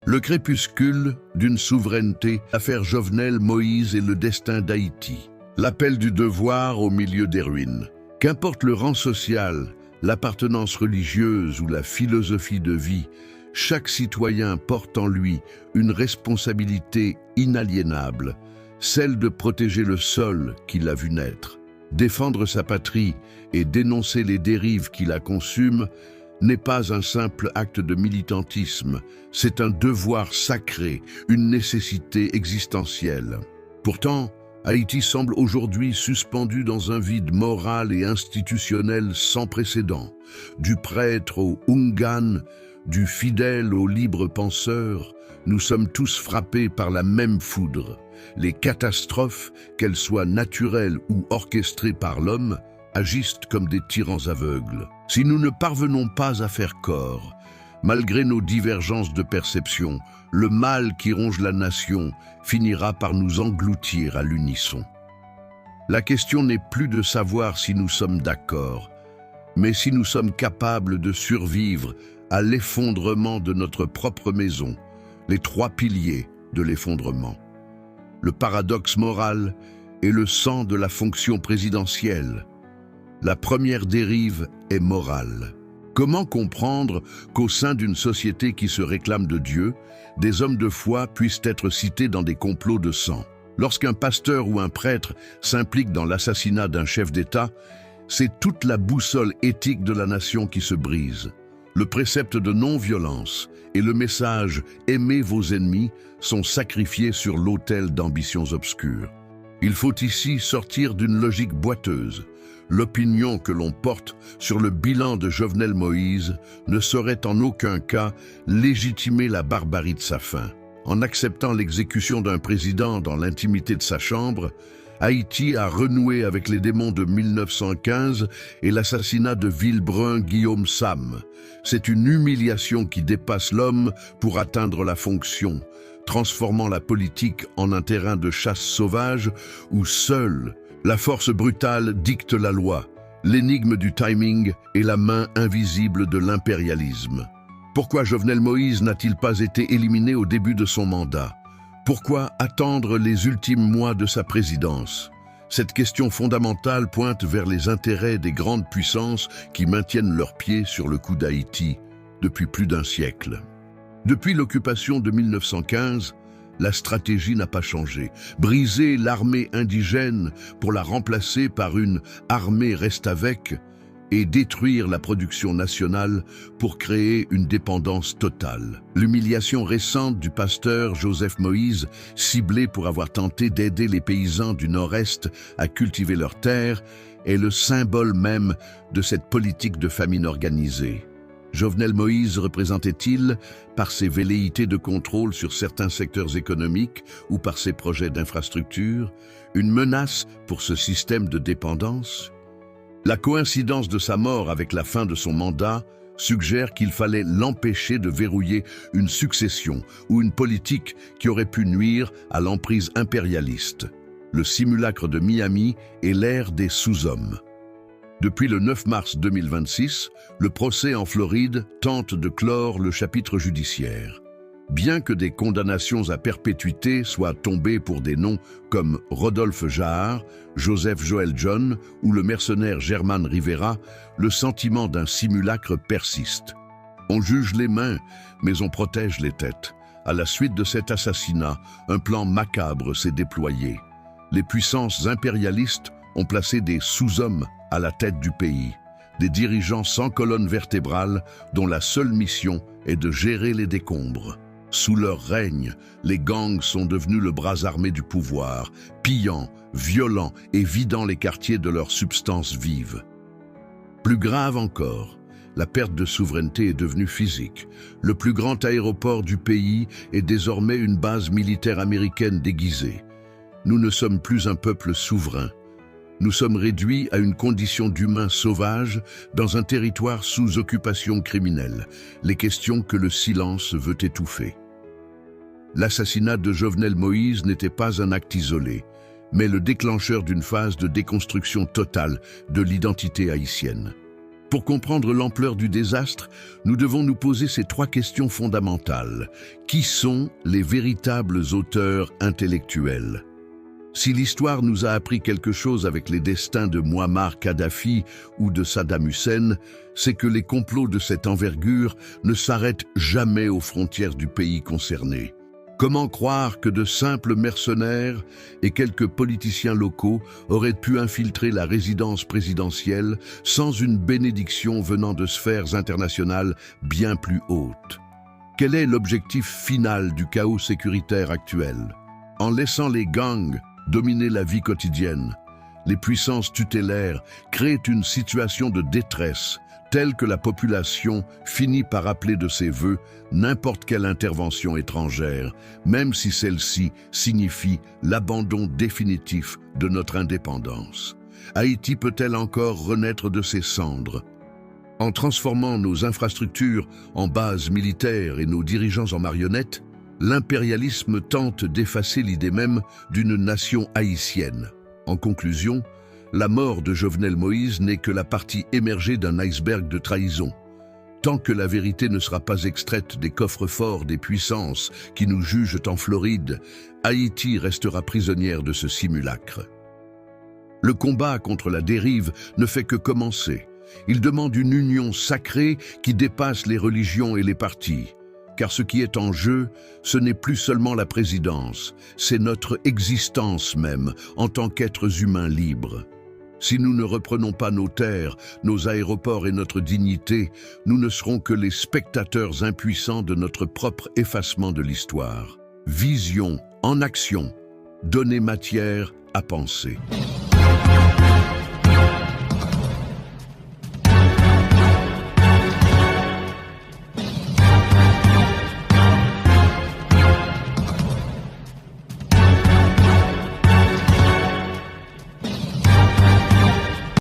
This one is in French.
Le crépuscule d'une souveraineté, l'affaire Jovenel Moïse et le destin d'Haïti. L'appel du devoir au milieu des ruines. Qu'importe le rang social, l'appartenance religieuse ou la philosophie de vie, chaque citoyen porte en lui une responsabilité inaliénable, celle de protéger le sol qu'il a vu naître. Défendre sa patrie et dénoncer les dérives qui la consument n'est pas un simple acte de militantisme, c'est un devoir sacré, une nécessité existentielle. Pourtant, Haïti semble aujourd'hui suspendu dans un vide moral et institutionnel sans précédent. Du prêtre au Houngan, du fidèle au libre penseur, nous sommes tous frappés par la même foudre. Les catastrophes, qu'elles soient naturelles ou orchestrées par l'homme, agissent comme des tyrans aveugles. Si nous ne parvenons pas à faire corps, malgré nos divergences de perception, le mal qui ronge la nation finira par nous engloutir à l'unisson. La question n'est plus de savoir si nous sommes d'accord, mais si nous sommes capables de survivre à l'effondrement de notre propre maison, les trois piliers de l'effondrement. Le paradoxe moral et le sang de la fonction présidentielle. La première dérive est morale. Comment comprendre qu'au sein d'une société qui se réclame de Dieu, des hommes de foi puissent être cités dans des complots de sang? Lorsqu'un pasteur ou un prêtre s'implique dans l'assassinat d'un chef d'État, c'est toute la boussole éthique de la nation qui se brise. Le précepte de non-violence et le message « Aimez vos ennemis » sont sacrifiés sur l'autel d'ambitions obscures. Il faut ici sortir d'une logique boiteuse. L'opinion que l'on porte sur le bilan de Jovenel Moïse ne saurait en aucun cas légitimer la barbarie de sa fin. En acceptant l'exécution d'un président dans l'intimité de sa chambre, Haïti a renoué avec les démons de 1915 et l'assassinat de Villebrun Guillaume Sam. C'est une humiliation qui dépasse l'homme pour atteindre la fonction, transformant la politique en un terrain de chasse sauvage où seule la force brutale dicte la loi, l'énigme du timing et la main invisible de l'impérialisme. Pourquoi Jovenel Moïse n'a-t-il pas été éliminé au début de son mandat? Pourquoi attendre les ultimes mois de sa présidence? Cette question fondamentale pointe vers les intérêts des grandes puissances qui maintiennent leurs pieds sur le cou d'Haïti depuis plus d'un siècle. Depuis l'occupation de 1915, la stratégie n'a pas changé. Briser l'armée indigène pour la remplacer par une armée reste avec et détruire la production nationale pour créer une dépendance totale. L'humiliation récente du pasteur Joseph Moïse, ciblé pour avoir tenté d'aider les paysans du Nord-Est à cultiver leurs terres, est le symbole même de cette politique de famine organisée. Jovenel Moïse représentait-il, par ses velléités de contrôle sur certains secteurs économiques ou par ses projets d'infrastructure, une menace pour ce système de dépendance? La coïncidence de sa mort avec la fin de son mandat suggère qu'il fallait l'empêcher de verrouiller une succession ou une politique qui aurait pu nuire à l'emprise impérialiste. Le simulacre de Miami est l'ère des sous-hommes. Depuis le 9 mars 2026, le procès en Floride tente de clore le chapitre judiciaire. Bien que des condamnations à perpétuité soient tombées pour des noms comme Rodolphe Jahar, Joseph Joel John ou le mercenaire German Rivera, le sentiment d'un simulacre persiste. On juge les mains, mais on protège les têtes. À la suite de cet assassinat, un plan macabre s'est déployé. Les puissances impérialistes ont placé des sous-hommes à la tête du pays, des dirigeants sans colonne vertébrale dont la seule mission est de gérer les décombres. Sous leur règne, les gangs sont devenus le bras armé du pouvoir, pillant, violant et vidant les quartiers de leur substance vive. Plus grave encore, la perte de souveraineté est devenue physique. Le plus grand aéroport du pays est désormais une base militaire américaine déguisée. Nous ne sommes plus un peuple souverain. Nous sommes réduits à une condition d'humains sauvages dans un territoire sous occupation criminelle, les questions que le silence veut étouffer. L'assassinat de Jovenel Moïse n'était pas un acte isolé, mais le déclencheur d'une phase de déconstruction totale de l'identité haïtienne. Pour comprendre l'ampleur du désastre, nous devons nous poser ces 3 questions fondamentales. Qui sont les véritables auteurs intellectuels? Si l'histoire nous a appris quelque chose avec les destins de Muammar Kadhafi ou de Saddam Hussein, c'est que les complots de cette envergure ne s'arrêtent jamais aux frontières du pays concerné. Comment croire que de simples mercenaires et quelques politiciens locaux auraient pu infiltrer la résidence présidentielle sans une bénédiction venant de sphères internationales bien plus hautes? Quel est l'objectif final du chaos sécuritaire actuel? En laissant les gangs dominer la vie quotidienne, les puissances tutélaires créent une situation de détresse telle que la population finit par appeler de ses vœux n'importe quelle intervention étrangère, même si celle-ci signifie l'abandon définitif de notre indépendance. Haïti peut-elle encore renaître de ses cendres? En transformant nos infrastructures en bases militaires et nos dirigeants en marionnettes, l'impérialisme tente d'effacer l'idée même d'une nation haïtienne. En conclusion, la mort de Jovenel Moïse n'est que la partie émergée d'un iceberg de trahison. Tant que la vérité ne sera pas extraite des coffres-forts des puissances qui nous jugent en Floride, Haïti restera prisonnière de ce simulacre. Le combat contre la dérive ne fait que commencer. Il demande une union sacrée qui dépasse les religions et les partis. Car ce qui est en jeu, ce n'est plus seulement la présidence, c'est notre existence même en tant qu'êtres humains libres. Si nous ne reprenons pas nos terres, nos aéroports et notre dignité, nous ne serons que les spectateurs impuissants de notre propre effacement de l'histoire. Vision en action, donner matière à penser.